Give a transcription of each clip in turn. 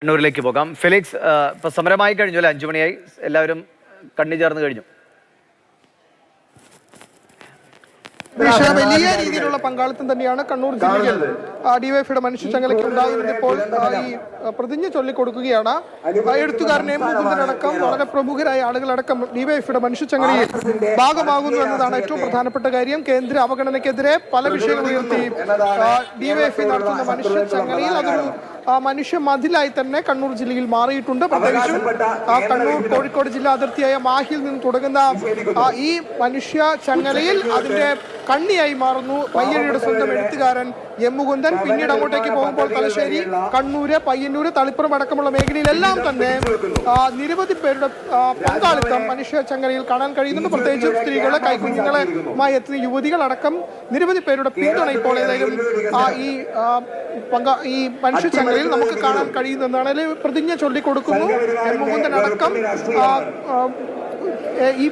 കണ്ണൂരിലേക്ക് പോകാം. ഫെലിക്സ്, ഇപ്പൊ സമരമായി കഴിഞ്ഞു അല്ലെ? 5 മണിയായി, എല്ലാവരും കണ്ണി ചേർന്ന് കഴിഞ്ഞു. വലിയ രീതിയിലുള്ള പങ്കാളിത്തം തന്നെയാണ് കണ്ണൂർ ജില്ലയിൽ ഡിവൈഎഫ്ഐയുടെ മനുഷ്യച്ചങ്ങലയ്ക്ക് ഉണ്ടാകുന്നത്. ഇപ്പോൾ ഈ പ്രതിജ്ഞ ചൊല്ലിക്കൊടുക്കുകയാണ്. എഴുത്തുകാരൻ എം മുകുന്ദനടക്കം വളരെ പ്രമുഖരായ ആളുകളടക്കം ഡിവൈഎഫ്ഐയുടെ മനുഷ്യച്ചങ്ങലയിൽ ഭാഗമാകുന്നു എന്നതാണ് ഏറ്റവും പ്രധാനപ്പെട്ട കാര്യം. കേന്ദ്ര അവഗണനയ്ക്കെതിരെ പല വിഷയങ്ങൾ ഉയർത്തി ഡിവൈഎഫ്ഐ നടത്തുന്ന മനുഷ്യച്ചങ്ങലയിൽ അതൊരു മനുഷ്യ മതിലായി തന്നെ കണ്ണൂർ ജില്ലയിൽ മാറിയിട്ടുണ്ട്. പ്രത്യേകിച്ചും കണ്ണൂർ കോഴിക്കോട് ജില്ലാ അതിർത്തിയായ മാഹിയിൽ നിന്ന് തുടങ്ങുന്ന ഈ മനുഷ്യ ചങ്ങലയിൽ അതിന്റെ കണ്ണിയായി മാറുന്നു പയ്യന്നൂരുടെ സ്വന്തം എഴുത്തുകാരൻ എം മുകുന്ദൻ. പിന്നീട് അങ്ങോട്ടേക്ക് പോകുമ്പോൾ തലശ്ശേരി, കണ്ണൂര്, പയ്യന്നൂര്, തളിപ്പുറം അടക്കമുള്ള മേഖലയിലെല്ലാം തന്നെ നിരവധി പേരുടെ പങ്കാളിത്തം മനുഷ്യ ചങ്ങലയിൽ കാണാൻ കഴിയുന്നുണ്ട്. പ്രത്യേകിച്ചും സ്ത്രീകളെ, കൈക്കുഞ്ഞുങ്ങളുമായി എത്തുന്ന യുവതികളടക്കം നിരവധി പേരുടെ പിന്തുണ ഇപ്പോൾ ഏതായാലും ഈ മനുഷ്യ ചങ്ങലയിൽ നമുക്ക് കാണാൻ കഴിയുന്നതാണ്. പ്രതിജ്ഞ ചൊല്ലിക്കൊടുക്കുന്നു. എം മുകുന്ദൻ അടക്കം ഈ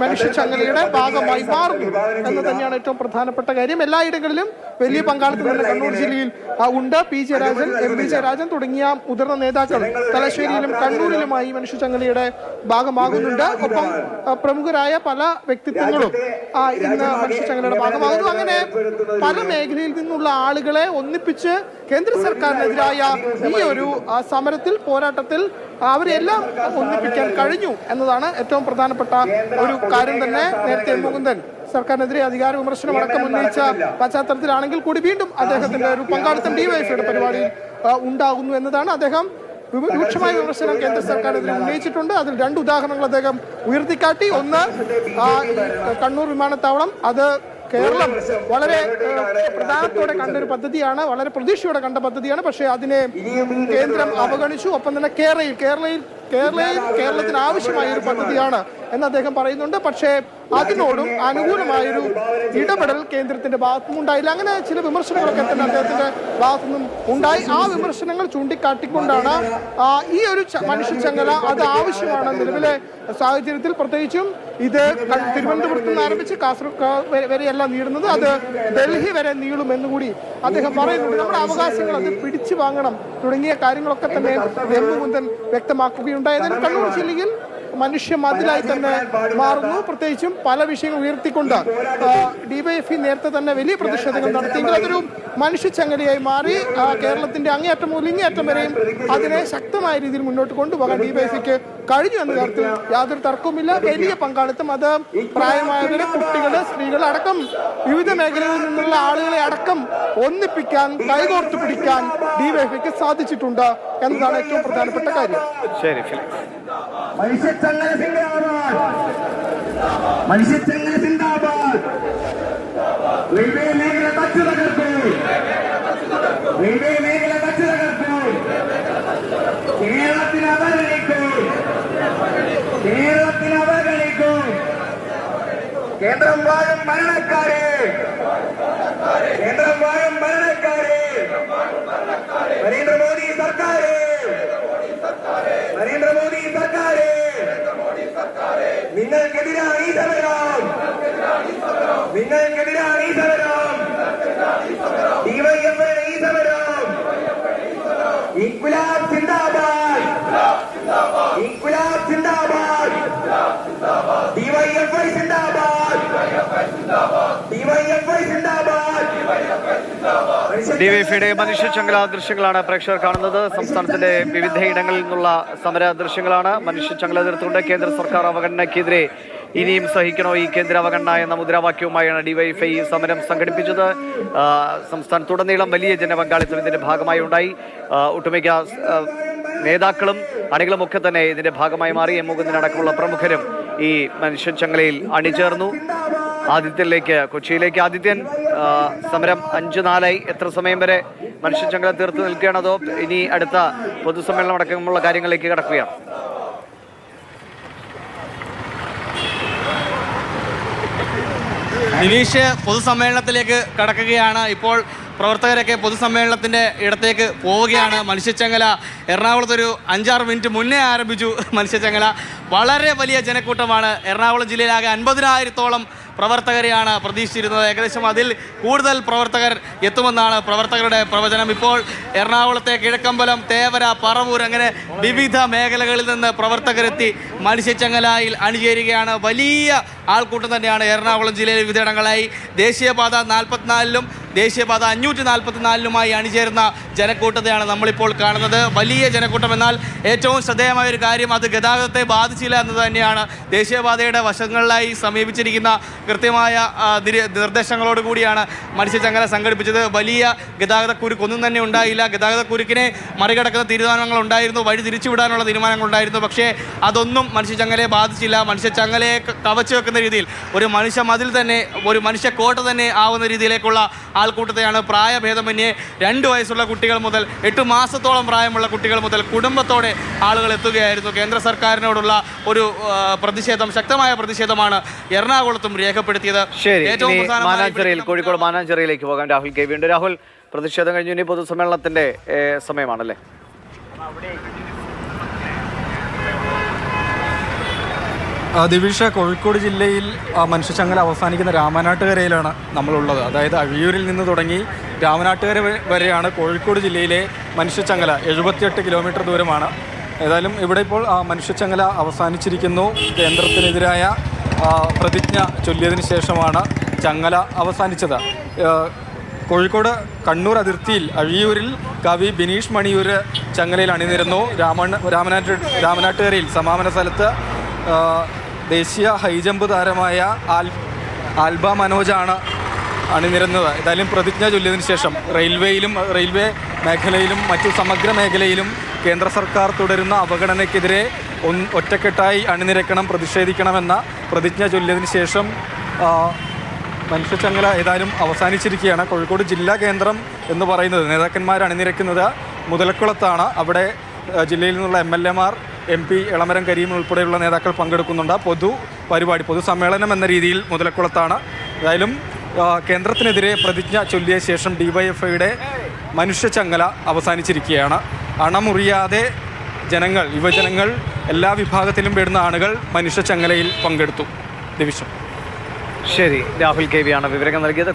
മനുഷ്യ ചങ്ങലയുടെ ഭാഗമായി മാറുന്നു എന്ന് തന്നെയാണ് ഏറ്റവും പ്രധാനപ്പെട്ട കാര്യം. എല്ലായിടങ്ങളിലും വലിയ പങ്കാളിത്തം തന്നെ കണ്ണൂർ ജില്ലയിൽ ഉണ്ട്. P Jayarajan, M P Jayarajan തുടങ്ങിയ മുതിർന്ന നേതാക്കൾ തലശ്ശേരിയിലും കണ്ണൂരിലുമായി മനുഷ്യ ചങ്ങലയുടെ ഭാഗമാകുന്നുണ്ട്. ഒപ്പം പ്രമുഖരായ പല വ്യക്തിത്വങ്ങളും ഇന്ന് മനുഷ്യ ചങ്ങലയുടെ ഭാഗമാകുന്നു. അങ്ങനെ പല മേഖലയിൽ നിന്നുള്ള ആളുകളെ ഒന്നിപ്പിച്ച് കേന്ദ്ര സർക്കാരിനെതിരായ ഈ ഒരു സമരത്തിൽ, പോരാട്ടത്തിൽ അവരെല്ലാം ഒന്നിപ്പിക്കാൻ കഴിഞ്ഞു എന്നതാണ് ഏറ്റവും പ്രധാനപ്പെട്ട ഒരു കാര്യം തന്നെ. നേരത്തെ മുകുന്ദൻ സർക്കാരിനെതിരെ അധികാര വിമർശനം അടക്കം ഉന്നയിച്ച പശ്ചാത്തലത്തിലാണെങ്കിൽ കൂടി വീണ്ടും അദ്ദേഹത്തിന്റെ ഒരു പങ്കാളിത്തം ഡിവൈഎഫ്ഐയുടെ പരിപാടിയിൽ ഉണ്ടാകുന്നു എന്നതാണ്. അദ്ദേഹം രൂക്ഷമായ വിമർശനം കേന്ദ്ര സർക്കാരിനെതിരെ ഉന്നയിച്ചിട്ടുണ്ട്. അതിൽ 2 ഉദാഹരണങ്ങൾ അദ്ദേഹം ഉയർത്തിക്കാട്ടി. ഒന്ന്, കണ്ണൂർ വിമാനത്താവളം, അത് കേരളം വളരെ പ്രധാനത്തോടെ കണ്ടൊരു പദ്ധതിയാണ്, വളരെ പ്രതീക്ഷയോടെ കണ്ട പദ്ധതിയാണ്. പക്ഷേ അതിനെ കേന്ദ്രം അവഗണിച്ചു. ഒപ്പം തന്നെ കേരളത്തിന് ആവശ്യമായ ഒരു പദ്ധതിയാണ് എന്ന് അദ്ദേഹം പറയുന്നുണ്ട്. പക്ഷേ അതിനോടും അനുകൂലമായൊരു ഇടപെടൽ കേന്ദ്രത്തിന്റെ ഭാഗത്തുനിന്നും ഉണ്ടായില്ല. അങ്ങനെ ചില വിമർശനങ്ങളൊക്കെ തന്നെ അദ്ദേഹത്തിന്റെ ഭാഗത്തുനിന്നും ഉണ്ടായി. ആ വിമർശനങ്ങൾ ചൂണ്ടിക്കാട്ടിക്കൊണ്ടാണ് ഈ ഒരു മനുഷ്യ ചങ്ങല അത് ആവശ്യമാണ് നിലവിലെ സാഹചര്യത്തിൽ. പ്രത്യേകിച്ചും ഇത് തിരുവനന്തപുരത്ത് നിന്ന് ആരംഭിച്ച് കാസർഗോഡ് വരെയല്ല നീളുന്നത്, അത് ഡൽഹി വരെ നീളുമെന്നുകൂടി അദ്ദേഹം പറയുന്നുണ്ട്. നമ്മുടെ അവകാശങ്ങൾ അത് പിടിച്ചു വാങ്ങണം തുടങ്ങിയ കാര്യങ്ങളൊക്കെ തന്നെ എം മുകുന്ദൻ വ്യക്തമാക്കുകയുണ്ടായത്. കണ്ണൂർ ജില്ലയിൽ മനുഷ്യ മതിലായി തന്നെ മാറുന്നു. പ്രത്യേകിച്ചും പല വിഷയങ്ങൾ ഉയർത്തിക്കൊണ്ട് ഡിവൈഎഫ്ഐ നേരത്തെ തന്നെ വലിയ പ്രതിഷേധങ്ങൾ നടത്തിയെങ്കിൽ അതൊരു മനുഷ്യ ചങ്ങലയായി മാറി. കേരളത്തിന്റെ അങ്ങേയറ്റം മുതൽ ഇങ്ങേയറ്റം വരെയും അതിനെ ശക്തമായ രീതിയിൽ മുന്നോട്ട് കൊണ്ടുപോകാൻ ഡിവൈഎഫ്ഐക്ക് കഴിഞ്ഞു എന്ന കാര്യത്തിൽ യാതൊരു തർക്കവുമില്ല. വലിയ പങ്കാളിത്തം, അത് പ്രായമായവരെ, കുട്ടികള്, സ്ത്രീകൾ അടക്കം വിവിധ മേഖലകളിൽ നിന്നുള്ള ആളുകളെ അടക്കം ഒന്നിപ്പിക്കാൻ, കൈകോർത്ത് പിടിക്കാൻ ഡിവൈഎഫ്ഐക്ക് സാധിച്ചിട്ടുണ്ട് എന്നതാണ് ഏറ്റവും പ്രധാനപ്പെട്ട കാര്യം. ശരി, മനുഷ്യച്ചങ്ങല സിന്ദാബാദ്. റെയിൽവേ മേഖല തച്ചു തകർത്തു. റെയിൽവേ മേഖല തച്ചു തകർത്തു. കേരളത്തിന് അവഗണിക്കൂ. കേരളത്തിന് അവഗണിക്കൂ. കേന്ദ്രം വാഴും ഭരണക്കാരെ. കേന്ദ്രം വാഴും ഭരണക്കാരെ. നരേന്ദ്രമോദി സർക്കാരെ. നരേന്ദ്രമോദി സർക്കാരെ. നിങ്ങൾക്കെതിരാണ് ഈ സമരം. നിങ്ങൾക്കെതിരാണ് ഈ സമരം. ഡിവൈഎഫ്ഐയുടെ ഈ സമരം. ഇൻക്വിലാബ് സിന്ദാബാദ്. ഇൻക്വിലാബ് സിന്ദാബാദ്. ഡിവൈഎഫ്ഐ സിന്ദാബാദ്. ഡിവൈഎഫ്ഐ സിന്ദാബാദ്. ഡിവൈഎഫ്ഐയുടെ മനുഷ്യ ചങ്ങല ദൃശ്യങ്ങളാണ് പ്രേക്ഷകർ കാണുന്നത്. സംസ്ഥാനത്തിന്റെ വിവിധയിടങ്ങളിൽ നിന്നുള്ള സമര ദൃശ്യങ്ങളാണ്. മനുഷ്യ ചങ്ങല തീർത്തുകൊണ്ട് കേന്ദ്ര സർക്കാർ അവഗണനയ്ക്കെതിരെ ഇനിയും സഹിക്കണോ ഈ കേന്ദ്ര അവഗണന എന്ന മുദ്രാവാക്യവുമായാണ് ഡിവൈഎഫ്ഐ സമരം സംഘടിപ്പിച്ചത്. സംസ്ഥാനത്തുടനീളം വലിയ ജനപങ്കാളിത്തം ഇതിന്റെ ഭാഗമായി ഉണ്ടായി. ഒട്ടുമിക്ക നേതാക്കളും അണികളും ഒക്കെ തന്നെ ഇതിന്റെ ഭാഗമായി മാറി. എം മുകുന്ദനടക്കമുള്ള പ്രമുഖരും ഈ മനുഷ്യ ചങ്ങലയിൽ അണിചേർന്നു. ആദിത്യനിലേക്ക്, കൊച്ചിയിലേക്ക് ആദിത്യൻ, സമരം 5-4 എത്ര സമയം വരെ മനുഷ്യ ചങ്ങല തീർത്ത് നിൽക്കുകയാണ്, അതോ ഇനി അടുത്ത പൊതുസമ്മേളനം അടക്കമുള്ള കാര്യങ്ങളിലേക്ക് കടക്കുകയാണ്? നിതീഷ്, പൊതുസമ്മേളനത്തിലേക്ക് കടക്കുകയാണ്. ഇപ്പോൾ പ്രവർത്തകരൊക്കെ പൊതുസമ്മേളനത്തിൻ്റെ ഇടത്തേക്ക് പോവുകയാണ്. മനുഷ്യച്ചങ്ങല എറണാകുളത്തൊരു 5-6 മിനിറ്റ് മുന്നേ ആരംഭിച്ചു. മനുഷ്യച്ചങ്ങല വളരെ വലിയ ജനക്കൂട്ടമാണ്. എറണാകുളം ജില്ലയിലാകെ 50,000-ഓളം പ്രവർത്തകരെയാണ് പ്രതീക്ഷിച്ചിരുന്നത്. ഏകദേശം അതിൽ കൂടുതൽ പ്രവർത്തകർ എത്തുമെന്നാണ് പ്രവർത്തകരുടെ പ്രവചനം. ഇപ്പോൾ എറണാകുളത്തെ കിഴക്കമ്പലം, തേവര, പറവൂർ അങ്ങനെ വിവിധ മേഖലകളിൽ നിന്ന് പ്രവർത്തകരെത്തി മനുഷ്യച്ചങ്ങലയിൽ അണിചേരുകയാണ്. വലിയ ആൾക്കൂട്ടം തന്നെയാണ് എറണാകുളം ജില്ലയിലെ വിവിധയിടങ്ങളായി. ദേശീയപാത 44-ലും ദേശീയപാത 544-ലുമായി അണിചേരുന്ന ജനക്കൂട്ടത്തെയാണ് നമ്മളിപ്പോൾ കാണുന്നത്. വലിയ ജനക്കൂട്ടം. എന്നാൽ ഏറ്റവും ശ്രദ്ധേയമായ ഒരു കാര്യം, അത് ഗതാഗതത്തെ ബാധിച്ചില്ല എന്നത് തന്നെയാണ്. ദേശീയപാതയുടെ വശങ്ങളിലായി സമീപിച്ചിരിക്കുന്ന കൃത്യമായ നിർദ്ദേശങ്ങളോടുകൂടിയാണ് മനുഷ്യച്ചങ്ങല സംഘടിപ്പിച്ചത്. വലിയ ഗതാഗതക്കുരുക്കൊന്നും തന്നെ ഉണ്ടായില്ല. ഗതാഗതക്കുരുക്കിനെ മറികടക്കുന്ന തീരുമാനങ്ങൾ ഉണ്ടായിരുന്നു, വഴി തിരിച്ചുവിടാനുള്ള തീരുമാനങ്ങൾ ഉണ്ടായിരുന്നു. പക്ഷേ അതൊന്നും മനുഷ്യച്ചങ്ങലയെ ബാധിച്ചില്ല. മനുഷ്യച്ചങ്ങലയെ കവച്ചു വെക്കുന്ന രീതിയിൽ ഒരു മനുഷ്യ മതിൽ തന്നെ, ഒരു മനുഷ്യ കോട്ട തന്നെ ആവുന്ന രീതിയിലേക്കുള്ള ആൾക്കൂട്ടത്തെയാണ് പ്രായഭേദമന്യേ 2 വയസ്സുള്ള കുട്ടികൾ മുതൽ 8 മാസത്തോളം പ്രായമുള്ള കുട്ടികൾ മുതൽ കുടുംബത്തോടെ ആളുകൾ എത്തുകയായിരുന്നു. കേന്ദ്ര സർക്കാരിനോടുള്ള ഒരു പ്രതിഷേധം, ശക്തമായ പ്രതിഷേധമാണ് എറണാകുളത്തും രേഖപ്പെടുത്തിയത്. ശരി, കോഴിക്കോട് മാനാഞ്ചിറയിലേക്ക് പോകാം. രാഹുൽ കെ വി ഉണ്ട്. രാഹുൽ, പ്രതിഷേധം കഴിഞ്ഞു, ഇനി പൊതുസമ്മേളനത്തിന്റെ സമയമാണല്ലേ? ദിവിഷ, കോഴിക്കോട് ജില്ലയിൽ മനുഷ്യച്ചങ്ങല അവസാനിക്കുന്ന രാമനാട്ടുകരയിലാണ് നമ്മളുള്ളത്. അതായത് അഴിയൂരിൽ നിന്ന് തുടങ്ങി രാമനാട്ടുകര വരെയാണ് കോഴിക്കോട് ജില്ലയിലെ മനുഷ്യച്ചങ്ങല. 78 കിലോമീറ്റർ ദൂരമാണ്. ഏതായാലും ഇവിടെ ഇപ്പോൾ മനുഷ്യച്ചങ്ങല അവസാനിച്ചിരിക്കുന്നു. കേന്ദ്രത്തിനെതിരായ പ്രതിജ്ഞ ചൊല്ലിയതിന് ശേഷമാണ് ചങ്ങല അവസാനിച്ചത്. കോഴിക്കോട് കണ്ണൂർ അതിർത്തിയിൽ അഴിയൂരിൽ കവി ബിനീഷ് മണിയൂർ ചങ്ങലയിൽ അണിനിരുന്നു. രാമനാട്ടുകരയിൽ സമാപന സ്ഥലത്ത് ദേശീയ ഹൈജമ്പ് താരമായ ആൽബ മനോജാണ് അണിനിരുന്നത്. ഏതായാലും പ്രതിജ്ഞ ചൊല്ലിയതിനു ശേഷം റെയിൽവേ മേഖലയിലും മറ്റു സമഗ്ര മേഖലയിലും കേന്ദ്ര സർക്കാർ തുടരുന്ന അവഗണനയ്ക്കെതിരെ ഒറ്റക്കെട്ടായി അണിനിരക്കണം, പ്രതിഷേധിക്കണമെന്ന പ്രതിജ്ഞ ചൊല്ലിയതിനു ശേഷം മനുഷ്യച്ചങ്ങല ഏതായാലും അവസാനിച്ചിരിക്കുകയാണ്. കോഴിക്കോട് ജില്ലാ കേന്ദ്രം എന്ന് പറയുന്നത്, നേതാക്കന്മാർ അണിനിരക്കുന്നത് മുതലക്കുളത്താണ്. അവിടെ ജില്ലയിൽ നിന്നുള്ള MLA-മാർ, MP എളമരം കരീം ഉൾപ്പെടെയുള്ള നേതാക്കൾ പങ്കെടുക്കുന്നുണ്ട്. പൊതുസമ്മേളനം എന്ന രീതിയിൽ മുതലക്കുളത്താണ്. ഏതായാലും കേന്ദ്രത്തിനെതിരെ പ്രതിജ്ഞ ചൊല്ലിയ ശേഷം DYFIയുടെ മനുഷ്യച്ചങ്ങല അവസാനിച്ചിരിക്കുകയാണ്. അണമുറിയാതെ യുവജനങ്ങൾ, എല്ലാ വിഭാഗത്തിലും പെടുന്ന ആളുകൾ മനുഷ്യച്ചങ്ങലയിൽ പങ്കെടുത്തു. ദിവിഷം. ശരി, രാഹുൽ കെ വി ആണ് വിവരങ്ങൾ നൽകിയത്.